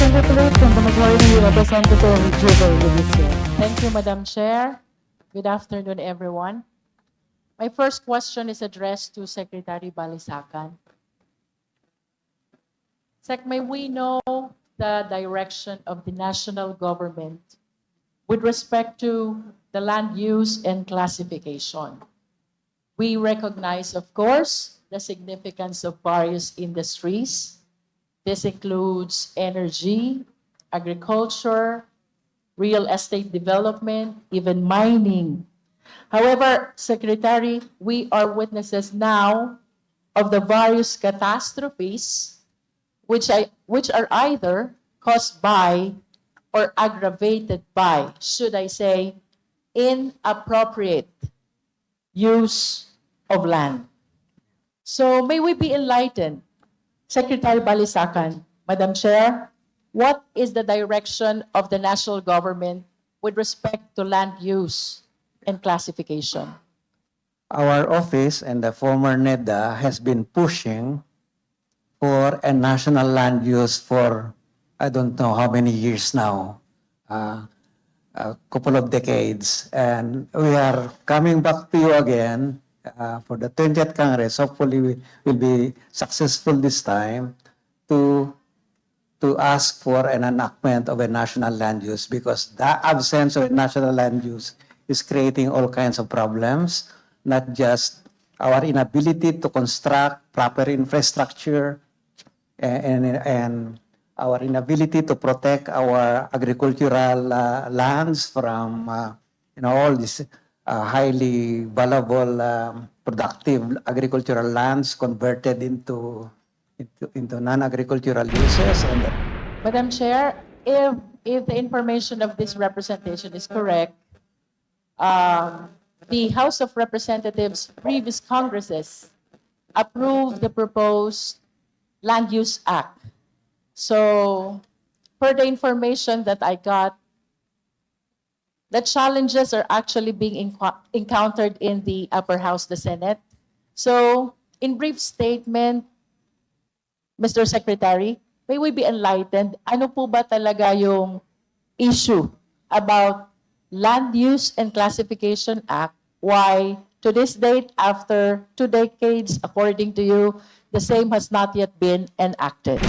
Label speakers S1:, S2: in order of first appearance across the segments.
S1: congratulate from the majority representative Jinky Luistro.
S2: Thank you, Madam Chair. Good afternoon, everyone. My first question is addressed to Secretary Balisacan. Sec, may we know the direction of the national government with respect to the land use and classification? We recognize, of course, the significance of various industries. This includes energy, agriculture, real estate development, even mining. However, Secretary, we are witnesses now of the various catastrophes which are either caused by or aggravated by, should I say, inappropriate use of land. So may we be enlightened, Secretary Balisacan, Madam Chair, what is the direction of the national government with respect to land use and classification?
S3: Our office and the former NEDA has been pushing for a national land use for I don't know how many years now, a couple of decades. And we are coming back to you again for the 20th Congress. Hopefully we will be successful this time to ask for an enactment of a national land use, because the absence of a national land use is creating all kinds of problems, not just our inability to construct proper infrastructure and our inability to protect our agricultural lands from all these highly valuable, productive agricultural lands converted into non-agricultural uses. And
S2: Madam Chair, if the information of this representation is correct, the House of Representatives, previous Congresses, approved the proposed Land Use Act. So, per the information that I got, the challenges are actually being encountered in the upper house, the Senate. So, in brief statement, Mr. Secretary, may we be enlightened, ano po ba talaga yung issue about Land Use and Classification Act? Why, to this date, after 2 decades, according to you, the same has not yet been enacted?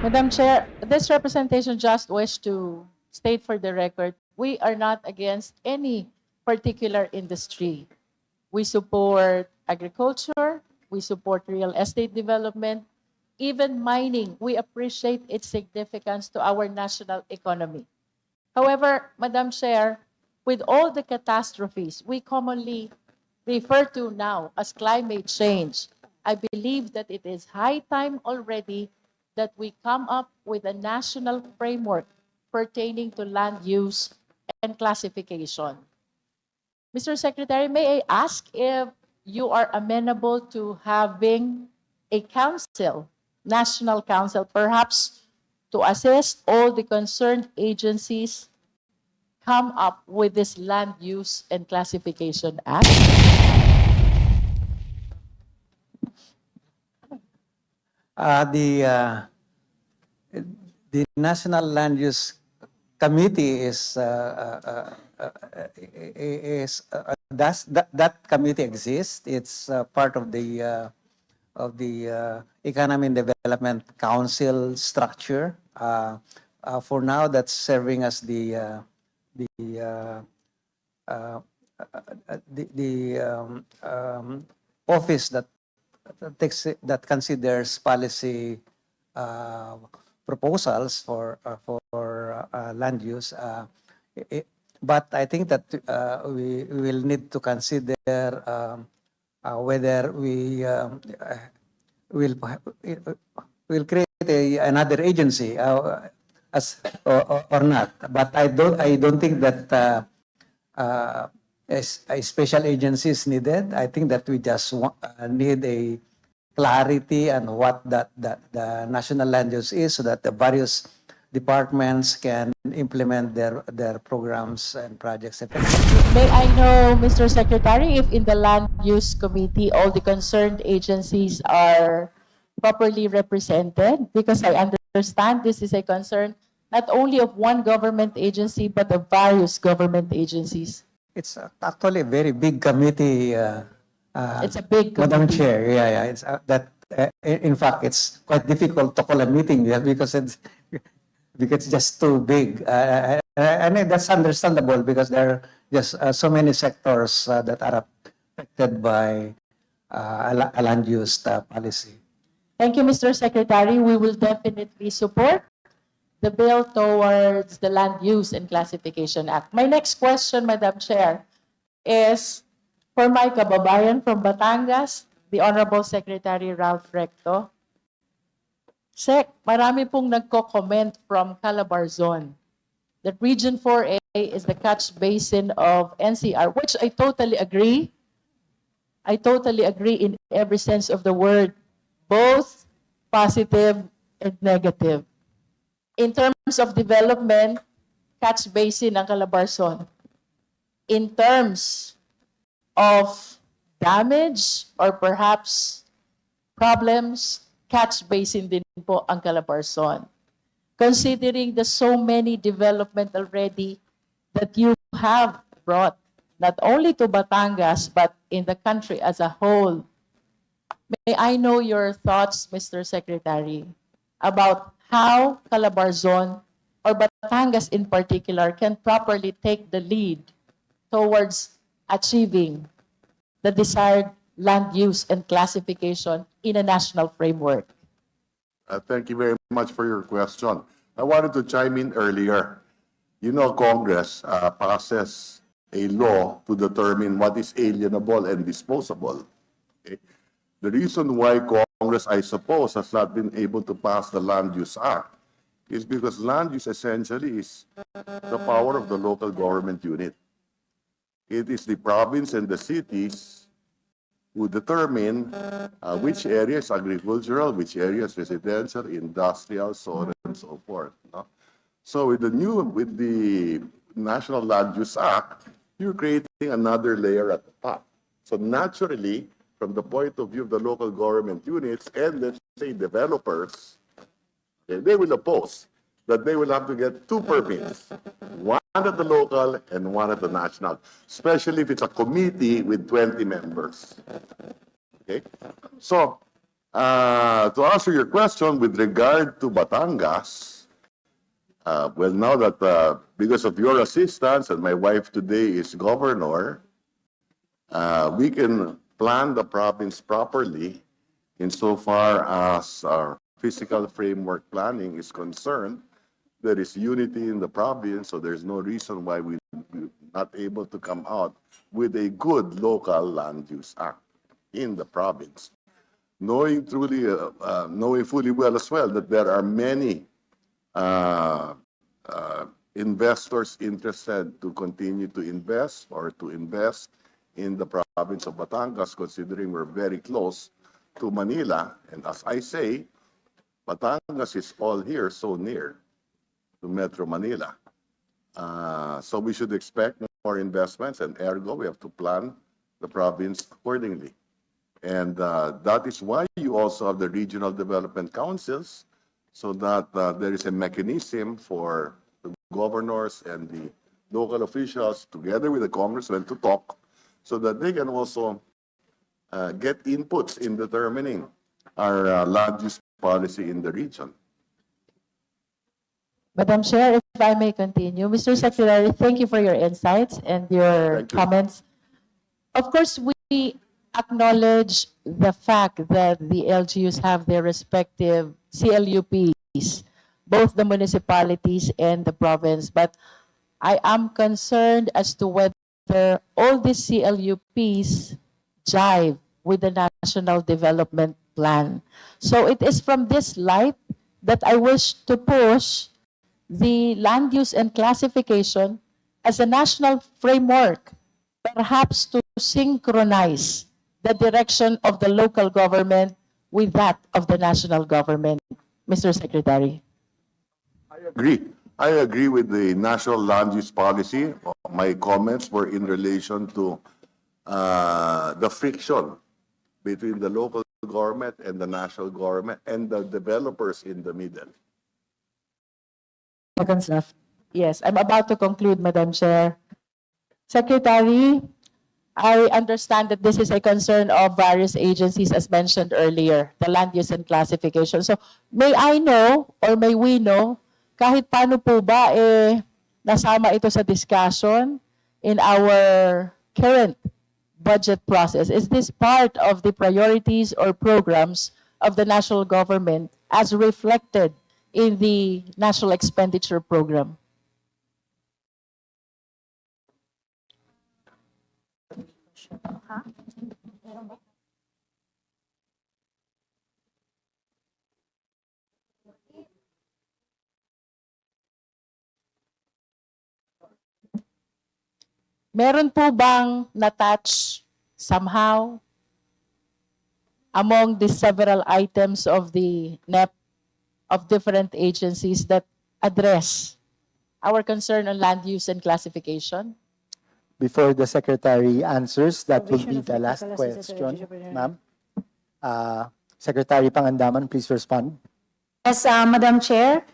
S2: Madam Chair, this representation just wish to state for the record, we are not against any particular industry. We support agriculture, we support real estate development, even mining. We appreciate its significance to our national economy. However, Madam Chair, with all the catastrophes we commonly refer to now as climate change, I believe that it is high time already that we come up with a national framework pertaining to land use and classification. Mr. Secretary, may I ask if you are amenable to having a council, national council, perhaps to assist all the concerned agencies come up with this Land Use and Classification Act?
S3: The National Land Use Committee that committee exists. It's part of the Economy and Development Council structure. For now, that's serving as the office that considers policy proposals for land use. But I think that we will need to consider whether we will create another agency or not. But I don't think that a special agency is needed. I think that we just need a clarity on what the national land use is, so that the various departments can implement their programs and projects effectively.
S2: May I know, Mr. Secretary, if in the Land Use Committee all the concerned agencies are properly represented? Because I understand this is a concern not only of one government agency, but of various government agencies.
S3: It's actually a very big committee,
S2: It's a big
S3: Madam
S2: committee.
S3: Chair. Yeah. It's in fact, it's quite difficult to call a meeting because it's just too big. And that's understandable because there are just so many sectors that are affected by a land use policy.
S2: Thank you, Mr. Secretary. We will definitely support the bill towards the Land Use and Classification Act. My next question, Madam Chair, is for my kababayan from Batangas, the Honorable Secretary Ralph Recto. Sec, marami pong nagko-comment from Calabarzon that Region 4A is the catch basin of NCR, which I totally agree. I totally agree in every sense of the word, both positive and negative. In terms of development, catch basin ng Calabarzon. In terms of damage or perhaps problems, catch basin din po ang Calabarzon. Considering the so many development already that you have brought, not only to Batangas, but in the country as a whole, may I know your thoughts, Mr. Secretary, about how Calabarzon or Batangas in particular can properly take the lead towards achieving the desired land use and classification in a national framework?
S4: Thank you very much for your question. I wanted to chime in earlier. You know, Congress passes a law to determine what is alienable and disposable. Okay? The reason why Congress, I suppose, has not been able to pass the Land Use Act is because land use essentially is the power of the local government unit. It is the province and the cities who determine which area is agricultural, which area is residential, industrial, so on and so forth. No? So with the National Land Use Act, you're creating another layer at the top. So naturally, from the point of view of the local government units and let's say developers, okay, they will oppose that they will have to get two permits, one at the local and one at the national, especially if it's a committee with 20 members. Okay? So, to answer your question with regard to Batangas, well, now that because of your assistance and my wife today is governor, we can plan the province properly insofar as our physical framework planning is concerned. There is unity in the province, so there's no reason why we're not able to come out with a good local land use act in the province. Knowing fully well as well that there are many investors interested to continue to invest or to invest in the province of Batangas, considering we're very close to Manila. And as I say, Batangas is all here, so near to Metro Manila. So we should expect more investments, and ergo, we have to plan the province accordingly. And that is why you also have the regional development councils, so that there is a mechanism for the governors and the local officials, together with the congressmen, to talk, so that they can also get inputs in determining our land use policy in the region.
S2: Madam Chair, if I may continue. Mr. Secretary, thank you for your insights and your
S4: Thank you.
S2: comments. Of course, we acknowledge the fact that the LGUs have their respective CLUPs, both the municipalities and the province. But I am concerned as to whether all these CLUPs jive with the National Development Plan. So it is from this light that I wish to push the land use and classification as a national framework, perhaps to synchronize the direction of the local government with that of the national government. Mr. Secretary.
S4: I agree with the national land use policy. My comments were in relation to the friction between the local government and the national government and the developers in the middle.
S1: Seconds left.
S2: Yes, I'm about to conclude, Madam Chair. Secretary, I understand that this is a concern of various agencies as mentioned earlier, the land use and classification. So may I know or may we know kahit paano po ba nasama ito sa discussion in our current budget process? Is this part of the priorities or programs of the national government as reflected in the national expenditure program? Meron po bang na-touch somehow among the several items of the NEP of different agencies that address our concern on land use and classification?
S5: Before the secretary answers, that will
S1: Provision
S5: be
S1: of
S5: the last
S1: technical assistance to
S5: question,
S1: the
S5: ma'am. Secretary Pangandaman, please respond.
S1: Yes, Madam Chair.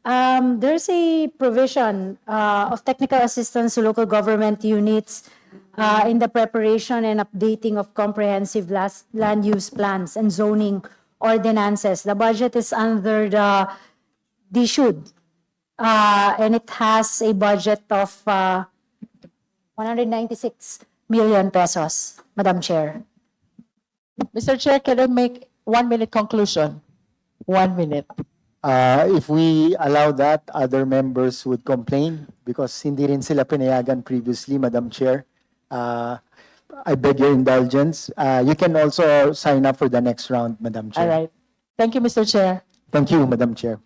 S1: There's a provision of technical assistance to local government units in the preparation and updating of comprehensive land use plans and zoning ordinances. The budget is under the DSUD, and it has a budget of 196 million pesos, Madam Chair.
S2: Mr. Chair, can I make 1 minute conclusion? 1 minute.
S5: If we allow that, other members would complain because hindi rin sila pinayagan previously, Madam Chair. I beg your indulgence. You can also sign up for the next round, Madam Chair.
S2: All right. Thank you, Mr. Chair.
S5: Thank you, Madam Chair.